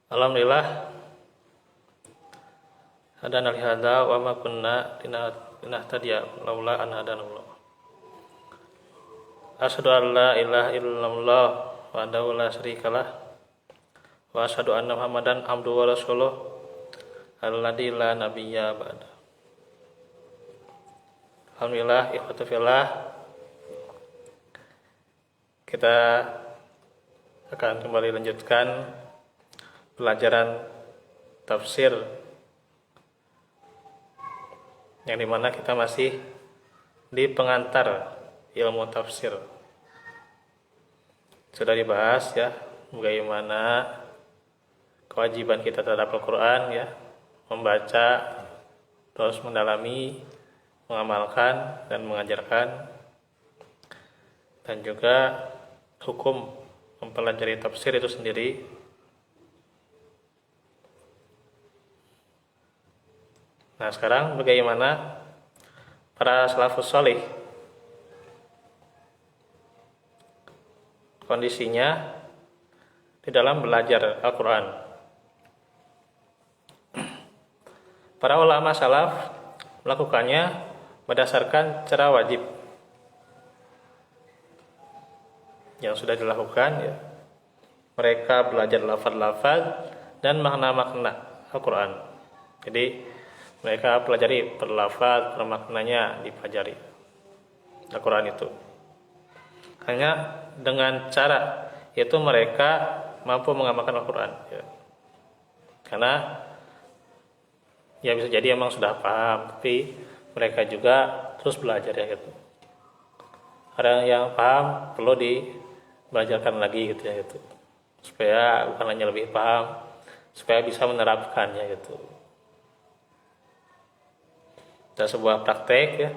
Alhamdulillah hadana li hadza wa ma kunna linahtadiya laula an hadanallah. Asyhadu an la ilaha illallah wahdahu la syarikalah wa asyhadu anna Muhammadan abduhu wa rasuluh alladzi la nabiyya ba'da. Alhamdulillah ikhwatu fillah, kita akan kembali lanjutkan pelajaran tafsir yang dimana kita masih di pengantar ilmu tafsir. Sudah dibahas ya bagaimana kewajiban kita terhadap Al-Quran ya, membaca, terus mendalami, mengamalkan dan mengajarkan, dan juga hukum mempelajari tafsir itu sendiri. Nah, sekarang bagaimana para salafus sholih kondisinya di dalam belajar Al-Quran. Para ulama salaf melakukannya berdasarkan cara wajib yang sudah dilakukan ya. Mereka belajar lafaz-lafaz dan makna-makna Al-Quran. Jadi mereka pelajari per lafaz, per maknanya dipelajari Al-Quran itu. Hanya dengan cara itu mereka mampu mengamalkan Al-Quran ya. Karena ya bisa jadi emang sudah paham, tapi mereka juga terus belajar ya gitu. Ada yang paham perlu dibelajarkan lagi gitu ya gitu, supaya bukan hanya lebih paham, supaya bisa menerapkannya gitu. Dan sebuah praktek ya,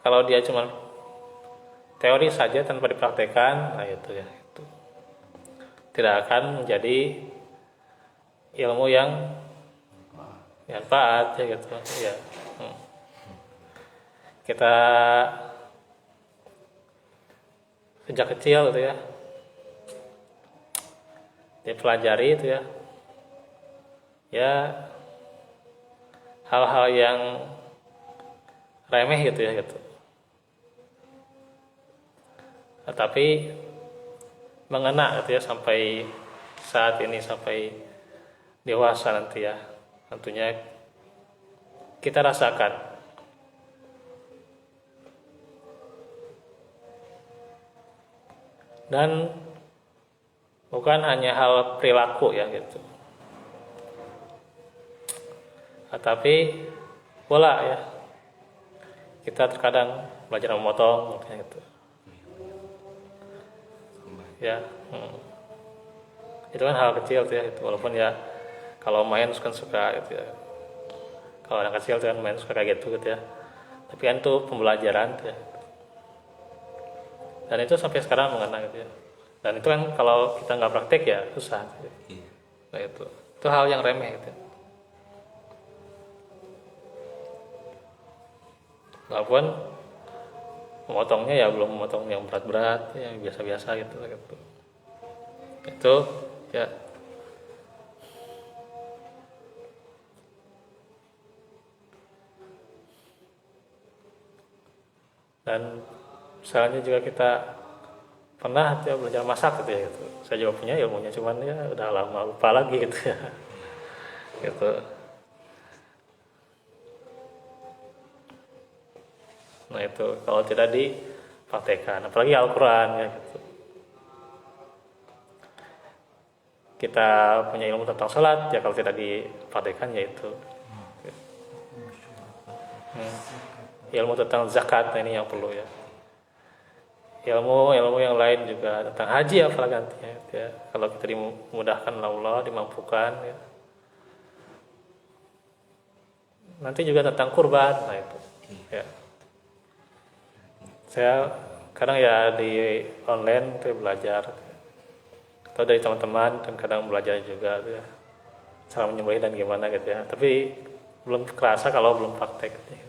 kalau dia cuma teori saja tanpa dipraktekkan, nah itu ya itu tidak akan menjadi ilmu yang manfaat ya gitu ya. Kita sejak kecil gitu ya dipelajari itu ya hal-hal yang remeh gitu ya gitu. Tapi mengena gitu ya sampai saat ini, sampai dewasa nanti ya, tentunya kita rasakan. Dan bukan hanya hal perilaku ya gitu, tapi pola ya. Kita terkadang belajar memotong gitu ya. Itu kan hal kecil tuh ya itu, walaupun ya kalau main kan suka gitu ya, kalau anak kecil tuh kan main suka kayak gitu ya, tapi kan itu pembelajaran tuh ya. Dan itu sampai sekarang mengena gitu ya. Dan itu kan kalau kita nggak praktek ya susah gitu. Nah itu hal yang remeh gitu ya. Walaupun memotongnya ya belum memotong yang berat-berat, yang biasa-biasa gitu. Itu ya. Dan misalnya juga kita pernah ya belajar masak gitu ya gitu. Saya juga punya ilmunya, cuman ya udah lama lupa lagi gitu ya. Gitu. Nah itu kalau tidak dipraktekkan, apalagi Al-Quran ya gitu. Kita punya ilmu tentang sholat ya, kalau tidak dipraktekkan ya itu. Ilmu tentang zakat, nah ini yang perlu ya. Ilmu yang lain juga tentang haji apalagi nantinya ya. Kalau kita dimudahkan oleh Allah, dimampukan ya. Nanti juga tentang kurban, nah itu ya. Saya kadang ya di online tuh belajar atau dari teman-teman, dan kadang belajar juga tuh ya, cara menyembelih dan gimana gitu ya. Tapi belum kerasa kalau belum praktek gitu ya.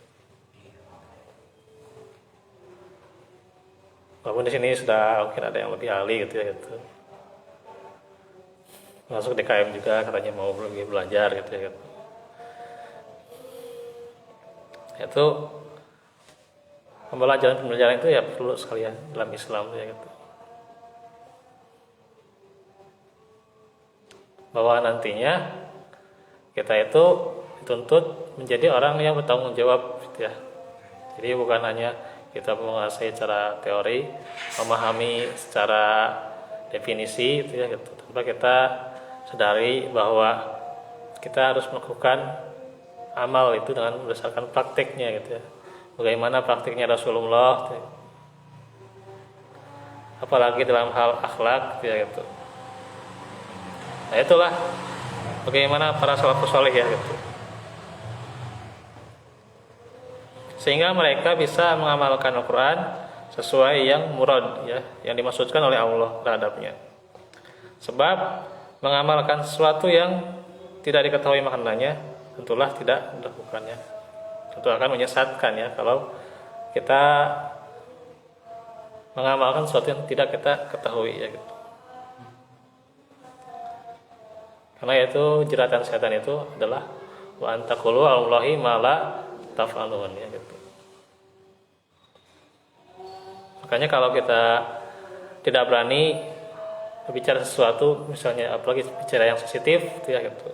Walaupun di sini sudah mungkin ada yang lebih ahli gitu ya gitu. masuk DKM juga katanya mau pergi belajar gitu ya gitu. Itu pembelajaran itu ya perlu sekalian dalam Islam ya gitu. Bahwa nantinya kita itu dituntut menjadi orang yang bertanggung jawab gitu ya. Jadi bukan hanya kita menguasai secara teori, memahami secara definisi itu ya gitu. Tanpa kita sadari bahwa kita harus melakukan amal itu dengan berdasarkan prakteknya gitu ya. Bagaimana praktiknya Rasulullah gitu ya. Apalagi dalam hal akhlak gitu ya gitu. Nah itulah bagaimana para salafus saleh ya gitu. Sehingga mereka bisa mengamalkan Al-Quran sesuai yang murad ya, yang dimaksudkan oleh Allah terhadapnya. Sebab mengamalkan sesuatu yang tidak diketahui maknanya tentulah tidak dilakukannya. Tentu akan menyesatkan ya kalau kita mengamalkan sesuatu yang tidak kita ketahui ya gitu. Karena itu jeratan setan itu adalah wa antaqulu Allahi ma la taf'alun ya gitu. Makanya kalau kita tidak berani berbicara sesuatu, misalnya apalagi bicara yang sensitif gitu ya gitu.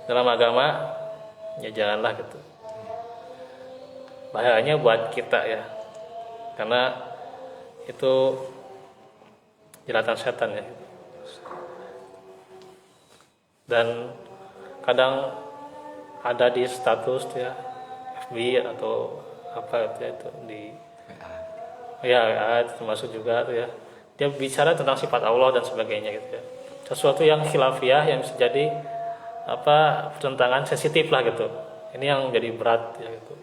Dalam agama ya janganlah gitu. Bahayanya buat kita ya. Karena itu jeratan setan ya. Dan kadang ada di status ya FB atau apa itu di ya termasuk juga tuh ya, dia bicara tentang sifat Allah dan sebagainya gitu ya, sesuatu yang khilafiyah yang bisa jadi apa pertentangan sensitif lah gitu. Ini yang jadi berat ya gitu.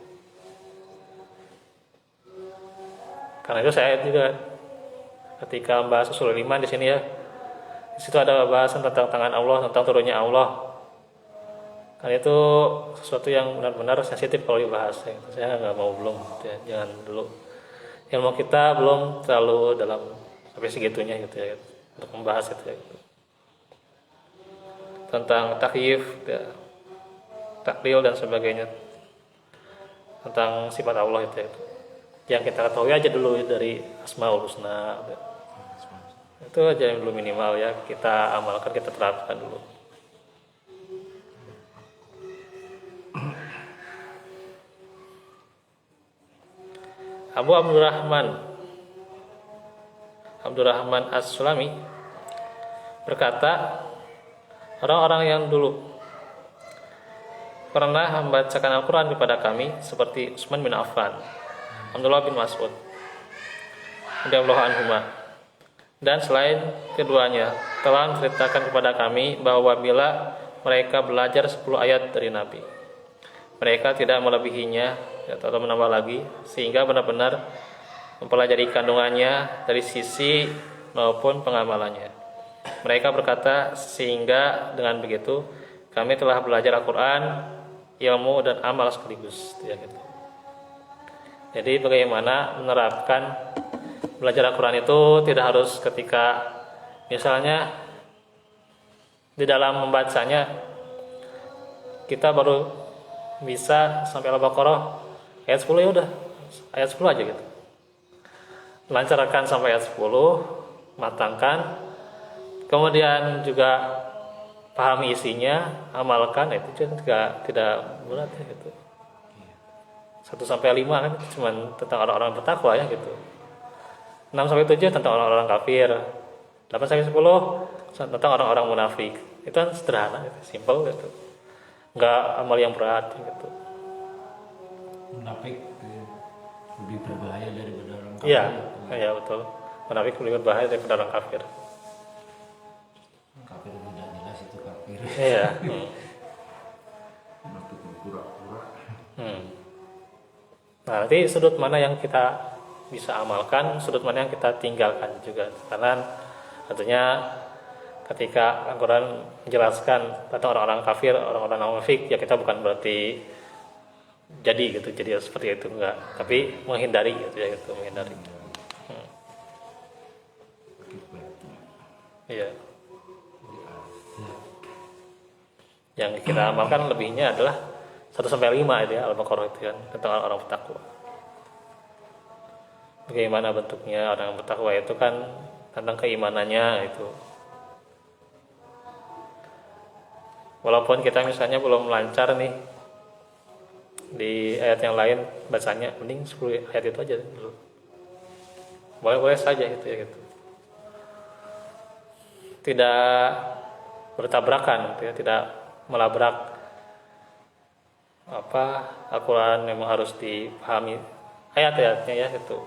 Karena itu saya juga ketika membahas usul iman di sini ya, di situ ada bahasan tentang tangan Allah, tentang turunnya Allah. Kan itu sesuatu yang benar-benar sensitif kalau dibahas ya. Saya nggak mau belum ya, jangan dulu. Ilmu kita belum terlalu dalam sampai segitunya gitu ya untuk membahas itu ya, gitu. Tentang takyif ya, taklil dan sebagainya, tentang sifat Allah itu ya, gitu. Yang kita ketahui aja dulu dari Asmaul Husna ya. Itu aja yang dulu minimal ya, kita amalkan, kita terapkan dulu. Abu Abdurrahman As-Sulami berkata, orang-orang yang dulu pernah membacakan Al-Quran kepada kami seperti Utsman bin Affan, Abdullah bin Mas'ud radhiyallahu anhuma, dan selain keduanya telah menceritakan kepada kami bahwa bila mereka belajar 10 ayat dari Nabi, mereka tidak melebihinya atau menambah lagi, sehingga benar-benar mempelajari kandungannya dari sisi maupun pengamalannya. Mereka berkata, sehingga dengan begitu kami telah belajar Al-Quran, ilmu dan amal sekaligus ya, gitu. Jadi bagaimana menerapkan belajar Al-Quran itu tidak harus ketika misalnya di dalam membacanya kita baru bisa sampai Al-Baqarah ayat 10 ya udah ayat 10 aja gitu. Lancarkan sampai ayat 10, matangkan, kemudian juga pahami isinya, amalkan, itu juga tidak berat ya gitu. 1 sampai 5 kan cuma tentang orang-orang bertakwa ya gitu. 6 sampai 7 tentang orang-orang kafir. 8 sampai 10 tentang orang-orang munafik. Itu kan sederhana gitu, simpel gitu. Enggak amal yang berat gitu. Munafik lebih berbahaya daripada orang kafir. Iya, iya betul. Munafik lebih berbahaya daripada orang kafir. Kafir tidak jelas itu kafir. Iya. Munafik pura-pura. Nah, nanti sudut mana yang kita bisa amalkan, sudut mana yang kita tinggalkan juga. Karena artinya ketika Al-Quran menjelaskan tentang orang-orang kafir, orang-orang munafik, ya kita bukan berarti jadi gitu, jadi seperti itu enggak, tapi menghindari gitu ya gitu, menghindari. Iya. Yang kita amalkan lebihnya adalah 1-5 itu ya, Al-Baqarah itu kan, tentang orang bertakwa. Bagaimana bentuknya orang bertakwa itu kan tentang keimanannya itu. Walaupun kita misalnya belum lancar nih di ayat yang lain bacanya, mending 10 ayat itu aja dulu. Boleh-boleh saja gitu ya gitu. Tidak bertabrakan gitu ya, tidak melabrak Al-Quran. Memang harus dipahami ayat-ayatnya ya gitu.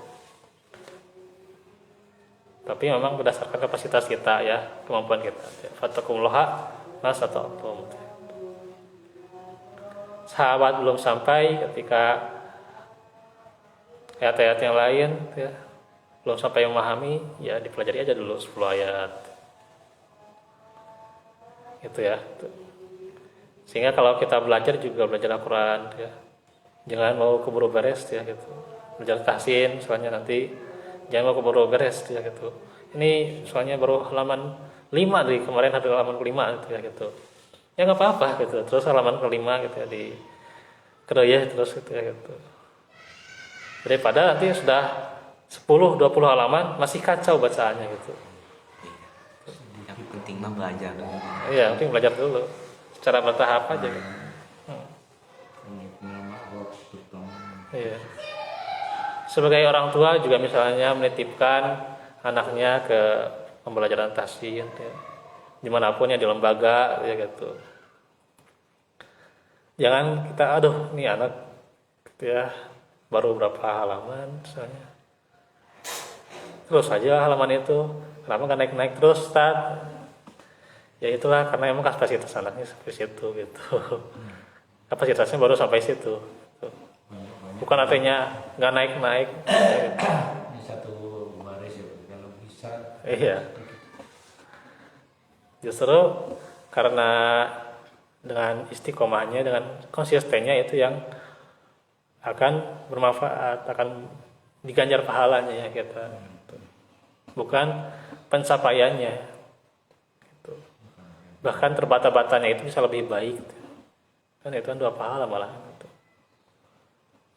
Tapi memang berdasarkan kapasitas kita ya, kemampuan kita. Fattaqullaha masata'tum. Sahabat belum sampai ketika ayat-ayat yang lain ya, belum sampai memahami, ya dipelajari aja dulu 10 ayat. Gitu ya. Sehingga kalau kita belajar juga belajar Al-Quran ya, jangan mau keburu beres ya gitu. Belajar tahsin soalnya nanti jangan mau keburu beres ya gitu. Ini soalnya baru halaman 5 dari kemarin, ada halaman kelima gitu ya gitu. Ya nggak apa-apa gitu. Terus halaman kelima gitu ya di kerja terus gitu ya gitu. Daripada nanti sudah 10-20 halaman masih kacau bacaannya gitu. Yang penting mah belajar. Iya, penting belajar dulu. Secara bertahap aja gitu. Iya. Sebagai orang tua juga misalnya menitipkan anaknya ke pembelajaran tahsin ya, dimanapun ya, di lembaga ya gitu. Jangan kita nih anak gitu ya, baru berapa halaman misalnya, terus saja halaman itu kenapa nggak naik terus start. Ya itulah karena emang kapasitas anaknya sampai situ gitu. Kapasitasnya baru sampai situ. Bukan artinya nggak naik. Ini satu baris ya, kalau bisa. Iya. Justru karena dengan istiqomahnya, dengan konsistennya itu yang akan bermanfaat, akan diganjar pahalanya ya kita. Bukan pencapaiannya. Gitu. Bahkan terbata-batanya itu bisa lebih baik. Kan itu kan 2 pahala malah.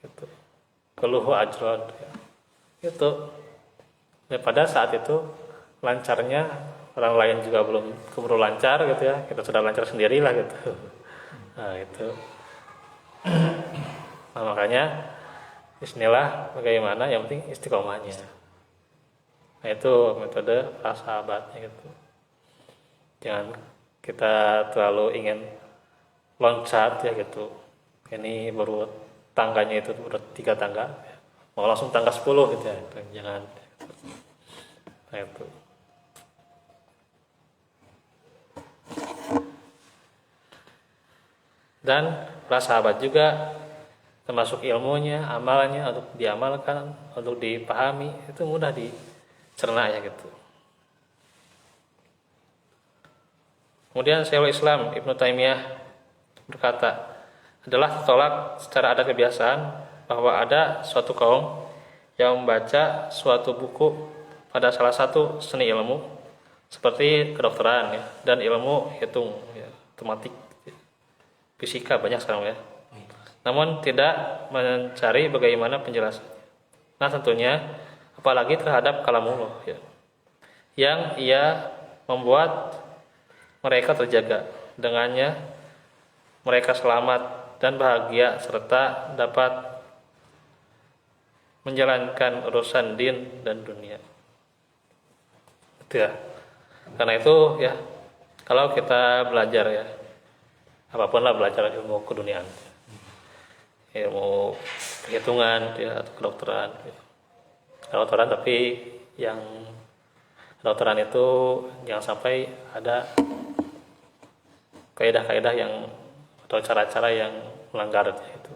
Gitu. Keluhu ajron ya. Itu. Dan pada saat itu lancarnya, orang lain juga belum keburu lancar gitu ya, kita sudah lancar sendirilah gitu. Nah itu. Nah, makanya bismillah, bagaimana yang penting istiqomahnya. Nah itu metode para sahabatnya gitu. Jangan kita terlalu ingin loncat ya gitu. Ini baru tangganya itu udah 3 tangga, mau langsung tangga 10 gitu ya, jangan. Nah itu. Dan para sahabat juga termasuk ilmunya, amalnya untuk diamalkan, untuk dipahami itu mudah dicerna ya gitu. Kemudian Syekhul Islam Ibnu Taimiyah berkata, adalah tertolak secara adat kebiasaan bahwa ada suatu kaum yang membaca suatu buku pada salah satu seni ilmu seperti kedokteran ya, dan ilmu hitung ya, matematik, fisika banyak sekarang ya. Namun tidak mencari bagaimana penjelasannya. Nah tentunya apalagi terhadap kalamullah ya, yang ia membuat mereka terjaga, dengannya mereka selamat dan bahagia serta dapat menjalankan urusan din dan dunia. Itu ya. Karena itu ya, kalau kita belajar ya, apapun lah, belajar ilmu keduniaan, ilmu perhitungan ya, atau kedokteran ya. Kedokteran tapi yang kedokteran itu jangan sampai ada kaidah-kaidah yang atau cara-cara yang melanggar itu.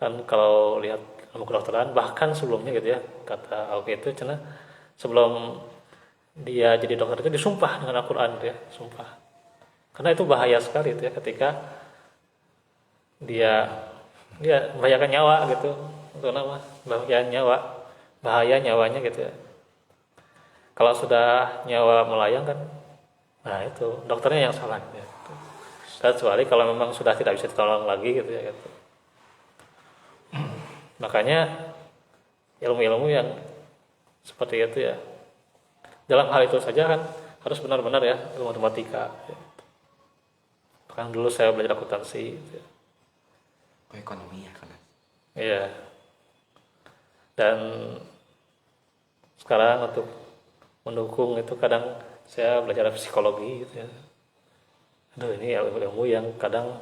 Kan kalau lihat ilmu kedokteran bahkan sebelumnya gitu ya, kata Auke itu cina sebelum dia jadi dokter itu disumpah dengan Al-Quran ya, sumpah. Karena itu bahaya sekali itu ya, ketika dia membahayakan nyawa gitu, untuk nama bahaya nyawanya gitu ya. Kalau sudah nyawa melayang kan, nah itu dokternya yang salah gitu ya. kecuali kalau memang sudah tidak bisa ditolong lagi gitu ya gitu. Makanya ilmu-ilmu yang seperti itu ya, dalam hal itu saja kan harus benar-benar ya, ilmu matematika ya. Bahkan dulu saya belajar akuntansi gitu ya. Ekonomi ya kan. Iya. Dan sekarang untuk mendukung itu kadang saya belajar psikologi gitu ya. Aduh, ini ilmu yang kadang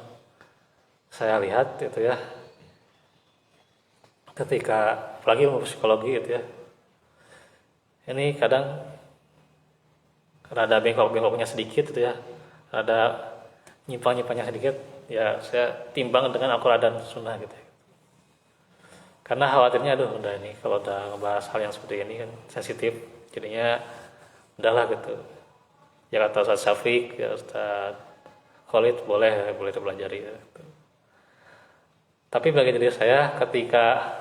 saya lihat gitu ya, ketika apalagi ilmu psikologi gitu ya, ini kadang rada bengkok-bengkoknya sedikit gitu ya, rada nyimpang-nyimpangnya sedikit ya, saya timbang dengan Al-Quran dan Sunnah gitu ya. Karena khawatirnya aduh udah ini kalau udah ngebahas hal yang seperti ini kan sensitif, jadinya udahlah gitu. Ya kata Ustaz Syafiq, ya Ustaz Khalid boleh dipelajari gitu. Tapi bagi diri saya ketika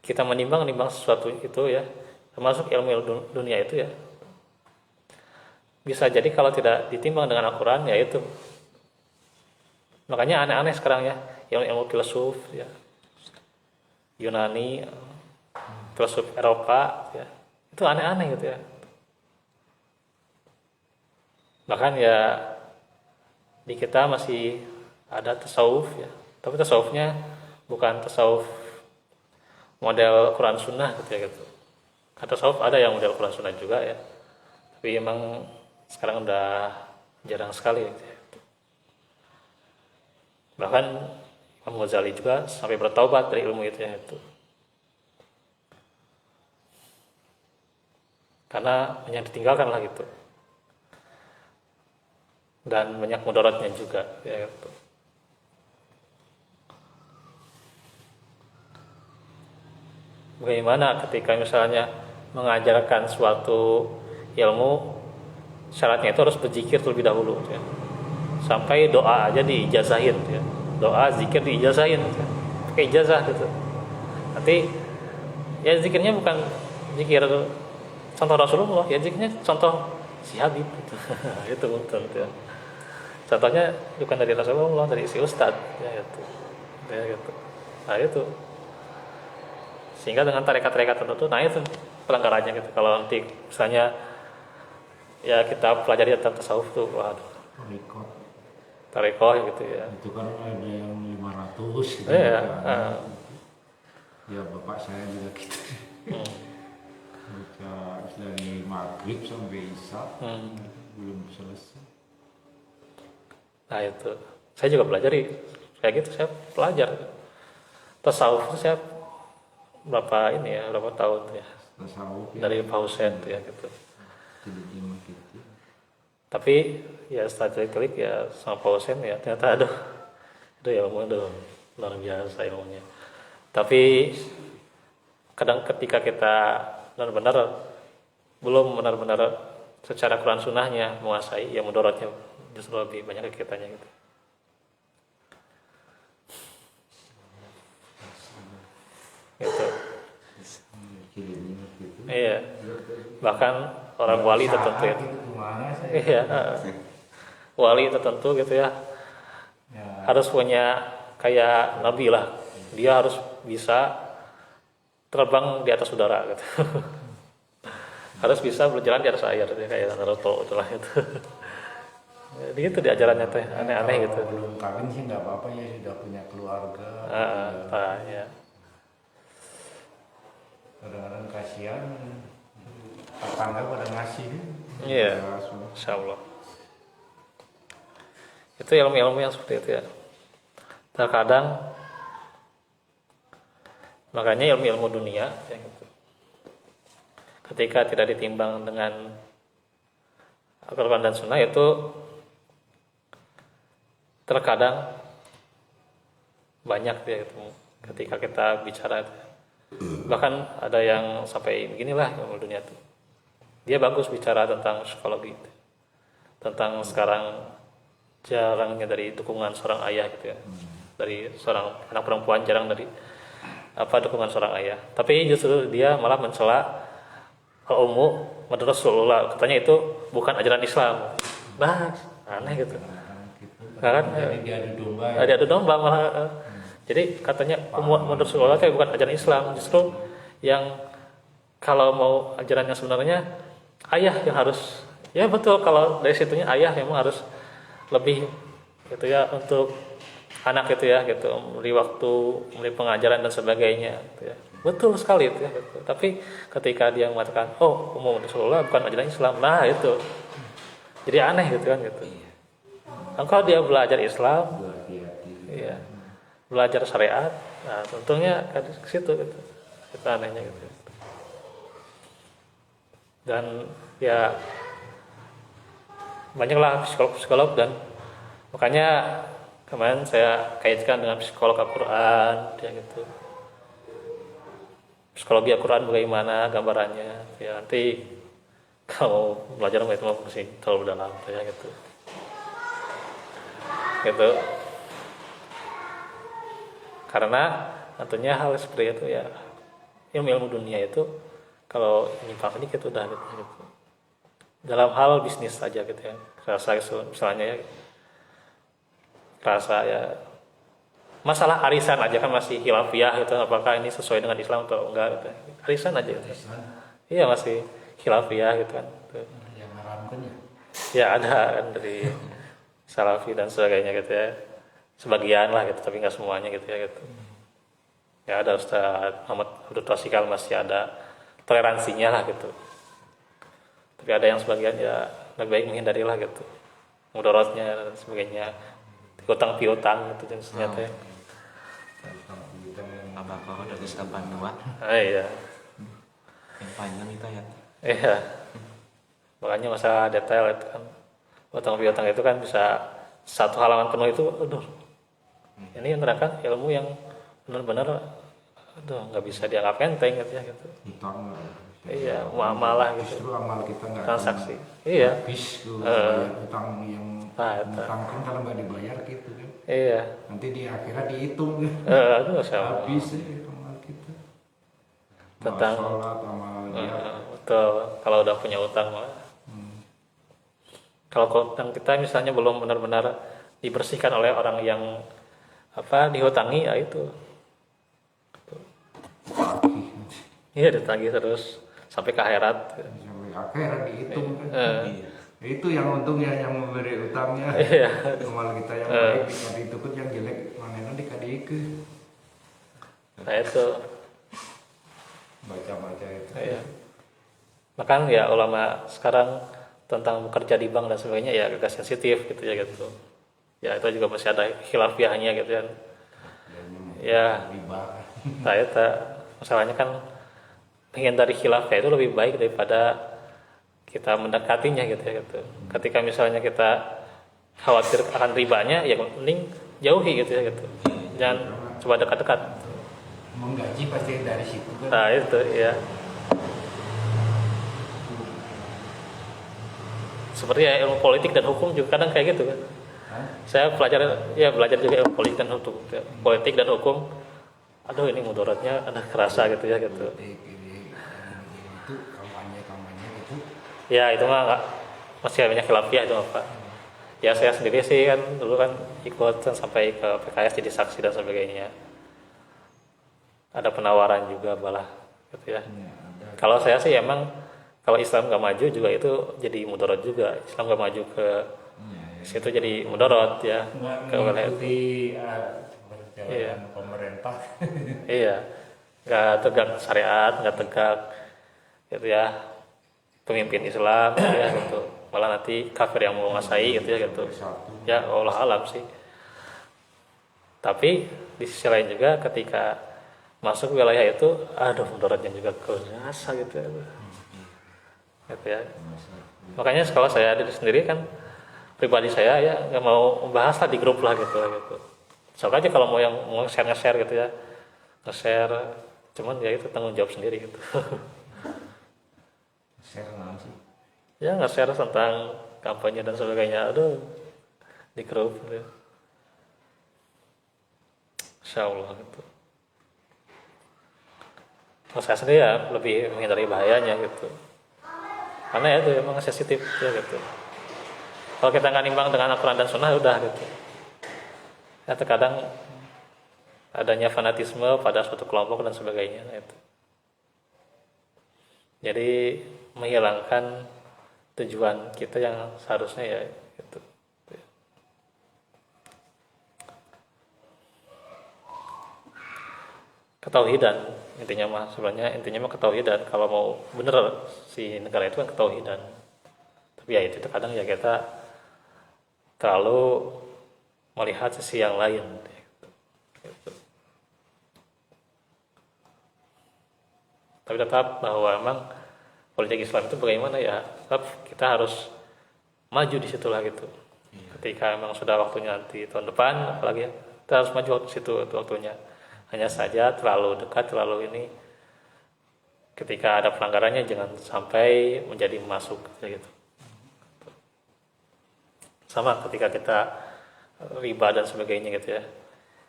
kita menimbang sesuatu itu ya, termasuk ilmu dunia itu ya, bisa jadi kalau tidak ditimbang dengan Al-Quran ya itu. Makanya aneh-aneh sekarang ya, ilmu filsuf ya, Yunani, filsuf Eropa ya, itu aneh-aneh gitu ya. Bahkan ya di kita masih ada tasawuf ya, tapi tasawufnya bukan tasawuf model Quran Sunnah gitu ya gitu. Kata tasawuf ada yang model Quran Sunnah juga ya, tapi emang sekarang udah jarang sekali gitu ya. Bahkan Imam Ghazali juga sampai bertaubat dari ilmu itu ya itu. Karena banyak ditinggalkan lah gitu. Dan banyak mudaratnya juga ya gitu. Bagaimana ketika misalnya mengajarkan suatu ilmu, syaratnya itu harus berzikir terlebih dahulu ya. Sampai doa aja diijazahin ya. Doa zikir diijazahin ya. Pakai ijazah gitu. Nanti ya zikirnya bukan zikir contoh Rasulullah, ya zikirnya contoh si Habib gitu. Itu betul ya. Contohnya bukan dari Rasulullah, dari si Ustadz ya gitu. Ya gitu. Nah itu. Sehingga dengan tarekat-tarekat tertentu, nah itu pelanggarannya gitu. Kalau nanti misalnya ya kita pelajari tentang tasawuf tuh, waduh, tarekoh gitu ya. Itu kan ada yang 500 gitu. Iya. Ya bapak saya juga gitu. Baca dari maghrib sampai isya belum selesai. Nah itu, saya juga pelajari kayak gitu, saya pelajar tasawuf itu saya berapa tahun ya, Tasawuf dari Pak Husain tuh ya gitu. gitu. Tapi ya setelah klik ya sama Pak Husain ya ternyata aduh ilmu aduh luar biasa ilmunya. Tapi kadang ketika kita belum benar-benar secara Quran Sunnahnya menguasai, ya mudaratnya justru lebih banyak ke kitanya gitu. Gitu. Iya. Bahkan orang wali tertentu ya. Iya. Wali tertentu gitu ya. Harus punya kayak nabi lah. Dia harus bisa terbang di atas udara gitu. Harus bisa berjalan di atas air kayak Naruto itulah itu. Jadi itu di ajarannya tuh aneh-aneh gitu. Belum kawin sih nggak apa-apa ya, sudah punya keluarga. Ya. Kadang-kadang kasihan tetangga pada ngasih. Iya. Insya Allah. Itu ilmu-ilmu yang seperti itu ya. Terkadang makanya ilmu-ilmu dunia ya gitu. Ketika tidak ditimbang dengan Al-Quran dan Sunnah itu terkadang banyak ya gitu. Ketika kita bicara itu. Bahkan ada yang sampai beginilah ilmu dunia itu. Dia bagus bicara tentang psikologi gitu. Tentang sekarang jarangnya dari dukungan seorang ayah gitu ya. Dari seorang anak perempuan jarang dari dukungan seorang ayah. Tapi justru dia malah mencela ummu Rasulullah, katanya itu bukan ajaran Islam. Bah, aneh gitu. kan Jadi dia adu domba ya. ada adu domba malah. Jadi katanya menurut sekolah kayak bukan ajaran Islam, justru yang kalau mau ajaran yang sebenarnya ayah yang harus, ya betul, kalau dari situnya ayah memang harus lebih gitu ya untuk anak itu ya gitu, memberi waktu, memberi pengajaran dan sebagainya gitu ya. Betul sekali itu ya gitu. Tapi ketika dia mengatakan oh umum Rasulullah bukan ajaran Islam, nah itu jadi aneh gitu kan gitu. Engkau dia belajar Islam, Berhati-hati. iya, belajar syariat, nah tentunya ke situ gitu. Itu anehnya gitu. Dan ya banyaklah psikolog-psikolog, dan makanya kemarin saya kaitkan dengan psikolog Al-Quran ya gitu. Psikologi Al-Quran bagaimana gambarannya ya, nanti kalau belajar itu masih terlalu dalam ya gitu. Gitu. Karena tentunya hal seperti itu ya, ilmu dunia itu kalau nyimpang sedikit udah gitu. Dalam hal bisnis saja gitu ya, rasa misalnya ya, rasa ya masalah arisan aja kan masih khilafiyah gitu, apakah ini sesuai dengan Islam atau enggak gitu. Arisan aja gitu. Iya masih khilafiyah gitu kan. Yang haramkan ya. Ya ada kan dari Salafi dan sebagainya gitu ya, sebagian lah gitu, tapi nggak semuanya gitu ya gitu. Ya ada Ustaz Muhammad Abdul Twasikal masih ada toleransinya lah gitu. Tapi ada yang sebagian ya lebih baik menghindari lah gitu, mudaratnya dan sebagainya, hutang piutang gitu jenisnya teh. Apakah ada kesabaran dua Iya. yang panjang itu ya? Iya. Makanya masalah detail itu kan, hutang piutang itu kan bisa satu halaman penuh itu, aduh. Ini menerangkan ilmu yang benar-benar, aduh nggak bisa dianggap enteng gitu ya gitu. Hutang lah. Iya, muamalah gitu. Justru amal kita nggak Transaksi. Iya. habis tuh bayar utang yang Nah, itu. mengutangkan kalau nggak dibayar gitu kan. Iya. Nanti di akhirat dihitung kan. Aduh sama. Habis ya amal kita. Tentang- Amal sholat, amal dia. Betul. Kalau udah punya utang mah. Kalau utang kita misalnya belum benar-benar dibersihkan oleh orang yang dihutangi, ya itu. Iya ditagih terus sampai ke akhirat. Sampai akhirat dihitung kan. Iya. Itu yang untungnya yang memberi utangnya. Iya. Amal kita yang baik dikasih itu yang jelek mana dikadikeun. Nah itu. Baca-baca itu. Iya. Bahkan ya ulama sekarang tentang bekerja di bank dan sebagainya ya agak sensitif gitu ya gitu. Ya itu juga masih ada khilafiyahnya gitu kan. Ya. Riba. Nah itu masalahnya kan menghindari khilafiyah itu lebih baik daripada kita mendekatinya gitu ya gitu. Ketika misalnya kita khawatir akan ribanya, ya mending jauhi gitu ya gitu. Jangan coba dekat-dekat. Menggaji pasti dari situ kan. Nah itu ya. Seperti ya ilmu politik dan hukum juga kadang kayak gitu kan. Saya belajar juga ilmu politik dan hukum. Politik dan hukum, aduh ini mudaratnya ada kerasa gitu ya gitu. Itu kampanye itu. Ya itu mah nggak, masih banyak khilafiyah itu Pak. Ya saya sendiri sih kan dulu kan ikut sampai ke PKS jadi saksi dan sebagainya. Ada penawaran juga balah gitu ya. Kalau saya sih emang kalau Islam nggak maju juga itu jadi mudarat juga. Islam nggak maju ke situ jadi mudarat ya ke wilayah itu. Iya. Pemerintah. Iya, nggak tegak syariat, nggak tegak gitu ya pemimpin Islam gitu ya gitu. Malah nanti kafir yang menguasai gitu ya gitu. Ya Allah alam sih. Tapi di sisi lain juga ketika masuk ke wilayah itu, aduh mudaratnya juga kerasa gitu ya. Gitu ya. Makanya kalau saya diri sendiri kan pribadi saya ya nggak mau membahas lah di grup lah gitu gitu. Sok aja kalau mau yang mau nge-share gitu ya, nge-share, cuman ya itu tanggung jawab sendiri gitu. Share naon sih? Ya nge-share tentang kampanye dan sebagainya, aduh di grup gitu. Insya Allah gitu. Kalau saya sendiri ya lebih menghindari bahayanya gitu. Karena ya itu emang sensitif ya gitu. Kalau kita nggak nimbang dengan Al-Quran dan Sunnah udah gitu. Ya, terkadang adanya fanatisme pada suatu kelompok dan sebagainya. Nah, itu. Jadi menghilangkan tujuan kita yang seharusnya ya itu. Ketauhidan intinya mah sebenarnya intinya mah ketauhidan. Kalau mau bener si negara itu kan ketauhidan. Tapi ya itu terkadang ya kita terlalu melihat sisi yang lain. Gitu. Tapi tetap bahwa memang politik Islam itu bagaimana ya, tetap kita harus maju di situlah gitu. Ketika memang sudah waktunya nanti tahun depan, apalagi ya, kita harus maju di situ waktunya. Hanya saja terlalu dekat, terlalu ini, ketika ada pelanggarannya jangan sampai menjadi masuk gitu. Sama ketika kita riba dan sebagainya gitu ya.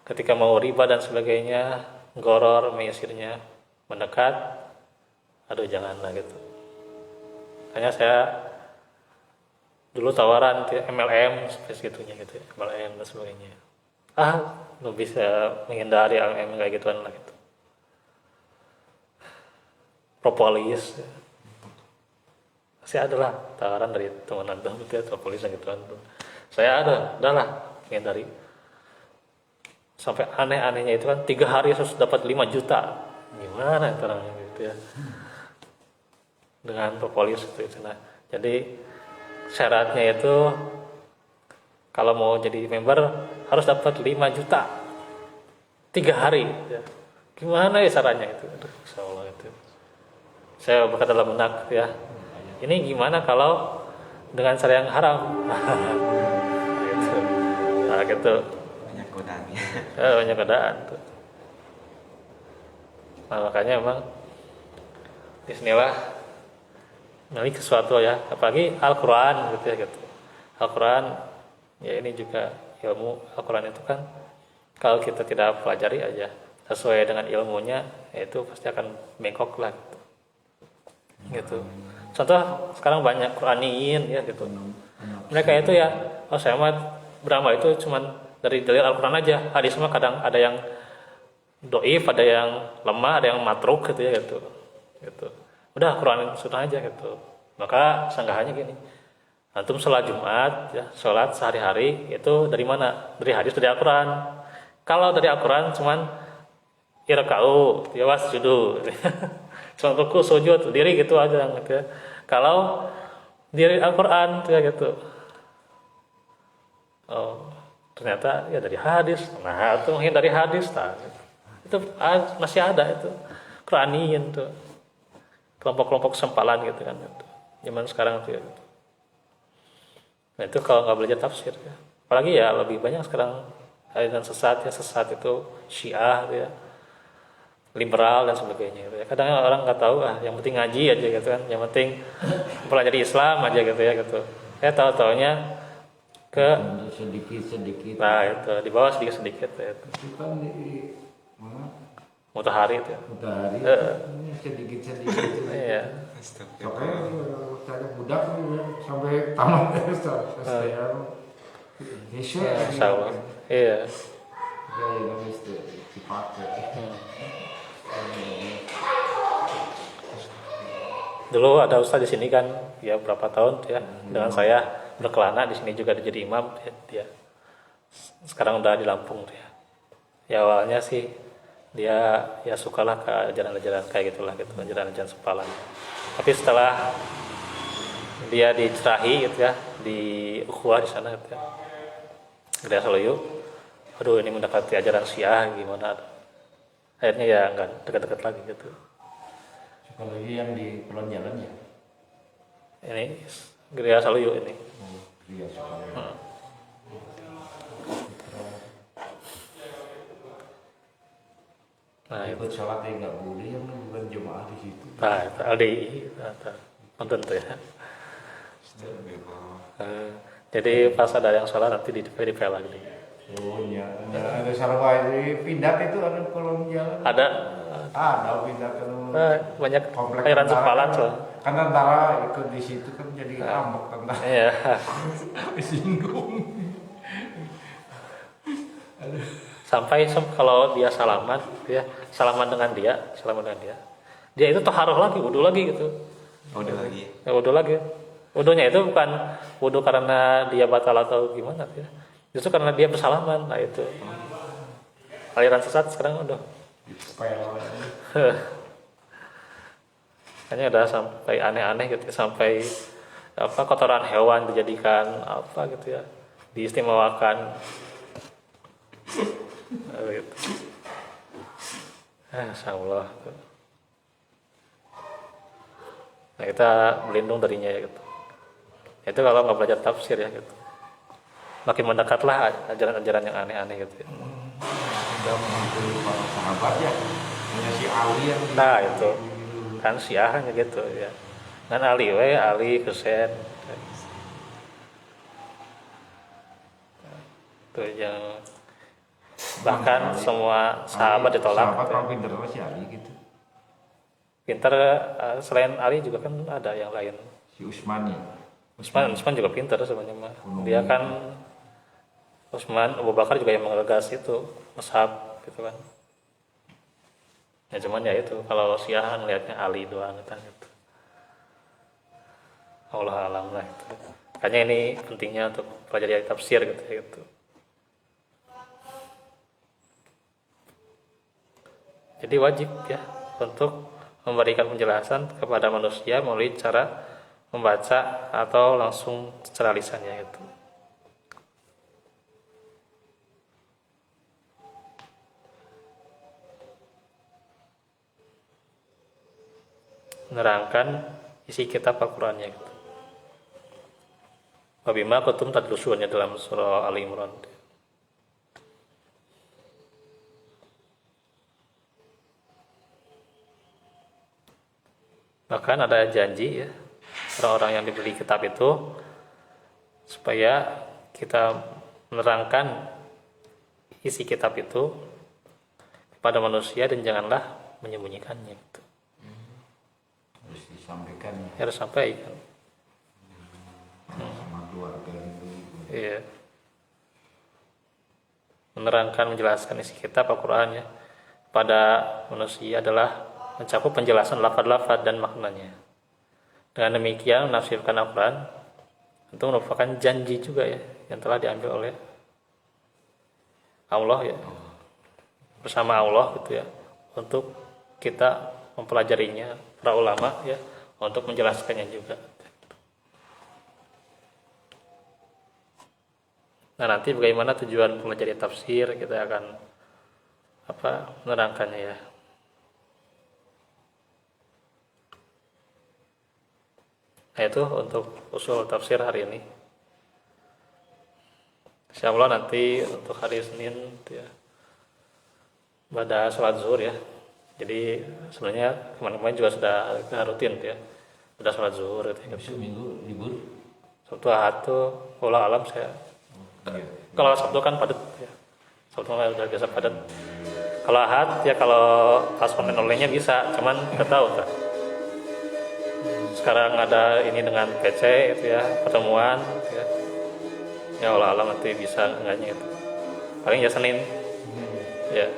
Ketika mau riba dan sebagainya, goror, menyisirnya, mendekat, aduh janganlah gitu. Hanya saya dulu tawaran MLM seperti segitunya gitu ya, MLM dan sebagainya. Lu bisa menghindari MLM kayak gituan lah gitu. Propolis, ya. Masih ada lah tawaran dari teman tuh gitu ya, propolis dan gituan tuh. Saya udahlah menghindari. Sampai aneh-anehnya itu kan 3 hari harus dapat 5 juta. Gimana itu orangnya gitu ya. Dengan propolis gitu. Nah, jadi syaratnya itu kalau mau jadi member harus dapat 5 juta 3 hari ya. Gimana ya caranya itu? Aduh, insyaallah itu. Saya berkata dalam benak ya. Ini gimana kalau dengan cara yang haram? Gitu. Nah, gitu. Banyak godaannya. Banyak godaan tuh. Nah, makanya emang disinilah milik sesuatu ya, apalagi Al-Quran gitu ya gitu. Al-Quran ya ini juga ilmu. Al-Quran itu kan kalau kita tidak pelajari aja sesuai dengan ilmunya, ya itu pasti akan bengkok lah gitu. Gitu. Contoh sekarang banyak Quraniyin ya gitu. Mereka itu ya, saya mah beramal itu cuman dari dalil Al-Quran aja. Hadis mah kadang ada yang doif, ada yang lemah, ada yang matruk gitu ya gitu. Gitu. Udah Quran sunnah aja gitu. Maka sanggahannya gini, antum sholat Jumat ya, sholat sehari-hari itu dari mana? Dari hadis, dari Al-Quran. Kalau dari Al-Quran cuman irka'u ya wasjudu cuman ruku sujud diri gitu aja gitu ya. Kalau dari Al-Quran ya gitu, oh ternyata ya dari hadis. Nah itu mungkin dari hadis nah, itu masih ada itu Quraniyin tuh, kelompok-kelompok sempalan gitu kan gitu. Zaman sekarang tuh ya gitu. Nah itu kalau nggak belajar tafsir ya. Apalagi ya lebih banyak sekarang aliran sesat ya, sesat itu Syiah gitu ya, liberal dan sebagainya gitu ya. Kadang orang nggak tahu yang penting ngaji aja gitu kan, yang penting pelajari Islam aja gitu ya gitu. Tahu-taunya ke sedikit. Nah itu di bawah sedikit ya. Itu kan di mana? Mutahari itu ya. Mutahari. Sedikit. Iya. Pokoknya saya budak sampai tamat STM. Insya Allah. Iya. Ya mesti dipakai. Dulu ada ustaz di sini kan, ya berapa tahun ya dengan saya berkelana di sini juga jadi imam dia. Sekarang udah di Lampung dia. Ya awalnya sih dia ya sukalah ke ajaran-ajaran kayak gitulah gitu, ajaran-ajaran sempalan. Tapi setelah dia dicerahi gitu ya di ukhuwah di sana gitu ya, Gede Saluyu, aduh ini mendekati ajaran Syiah gimana? Akhirnya ya enggak dekat-dekat lagi gitu. Apalagi yang di Pulau Jalan ya. Ini Gede Saluyu ini. Iya soalnya. Nah, ikut sholat yang nggak boleh, yang bukan jemaah di situ. Nah, LDI, nonton tuh ya. Jadi pas ada yang sholat nanti di DP lagi. Oh iya, ada salah di Pindad itu ada kolom jalan. Ada Pindad kan. banyak Komplek airan tentara sempalan kan. soal. Kan tentara ikut di situ kan jadi ngambek tentara. Iya. Singgung. Ada kalau dia salaman, salaman dengan dia, dia itu taharah lagi, wudu lagi gitu. Oh, udah lagi. Ya, wudu lagi. Wudunya itu bukan wudu karena dia batal atau gimana ya. Justru karena dia bersalaman. Nah itu. Aliran sesat sekarang udah. Kayaknya udah sampai aneh-aneh gitu, sampai kotoran hewan dijadikan gitu ya, diistimewakan. Gitu. Insyaallah. Nah kita berlindung darinya ya gitu. Itu kalau nggak belajar tafsir ya gitu. Makin mendekatlah ajaran-ajaran yang aneh-aneh gitu ya. Sudah menghantui para sahabat ya. Hanya si Ali yang Nah itu kan Syiahnya gitu ya. Dan Ali Husain. Itu yang bahkan semua sahabat ditolak. Sahabat orang pintar si Ali gitu. Pintar selain Ali juga kan ada yang lain. Si Utsman ya. Utsman juga pintar sebenarnya mah. Dia kan Utsman, Abu Bakar juga yang menggagas itu mazhab gitu kan. Ya cuman ya itu kalau Syiah ngelihatnya Ali doang gitu. Allah alam lah itu. Makanya ini pentingnya untuk pelajari tafsir gitu. Jadi wajib ya untuk memberikan penjelasan kepada manusia melalui cara membaca atau langsung secara lisannya itu. Menerangkan isi kitab Al-Qur'annya gitu. Wabima kuntum tadrusunnya dalam surah Ali Imran. Bahkan ada janji ya orang-orang yang diberi kitab itu supaya kita menerangkan isi kitab itu kepada manusia dan janganlah menyembunyikannya gitu. Harus disampaikan ya. Harus sampaikan. Sama keluarga itu. Iya. Menerangkan, menjelaskan isi kitab Al-Qur'an ya pada manusia adalah mencakup penjelasan lafaz-lafaz dan maknanya. Dengan demikian menafsirkan Al-Qur'an itu merupakan janji juga ya yang telah diambil oleh Allah ya. Bersama Allah gitu ya untuk kita mempelajarinya, para ulama ya untuk menjelaskannya juga. Nah nanti bagaimana tujuan mempelajari tafsir kita akan menerangkannya ya. Nah itu untuk usul tafsir hari ini. Insyaallah nanti untuk hari Senin ya, pada sholat zuhur ya. Jadi sebenarnya kemarin-kemarin juga sudah rutin ya, sudah sholat zuhur gitu. Besok minggu libur. Sabtu Ahad tuh, wallahu alam saya. Iya. Kalau Sabtu kan padat ya. Sabtu kan udah biasa padat. Kalau Ahad ya kalau pas online-nya bisa, cuman nggak tahu kan. Sekarang ada ini dengan PC itu ya, pertemuan gitu ya. Ya Allah alam nanti bisa enggaknya itu. Paling ya Senin. Ya.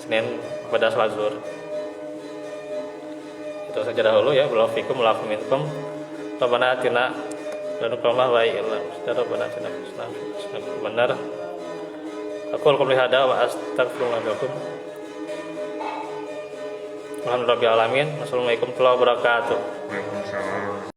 Senin pada sholat zuhur. Itu saja dahulu ya. Belum fikum lakum minkum. Rabbana atina dan ukamah wa ilam. Rabbana atina Islam. Benar. Aku alqul hada wa astaghfirullah lakum. Alhamdulillah alamin. Wassalamualaikum warahmatullahi wabarakatuh. Waalaikumsalam.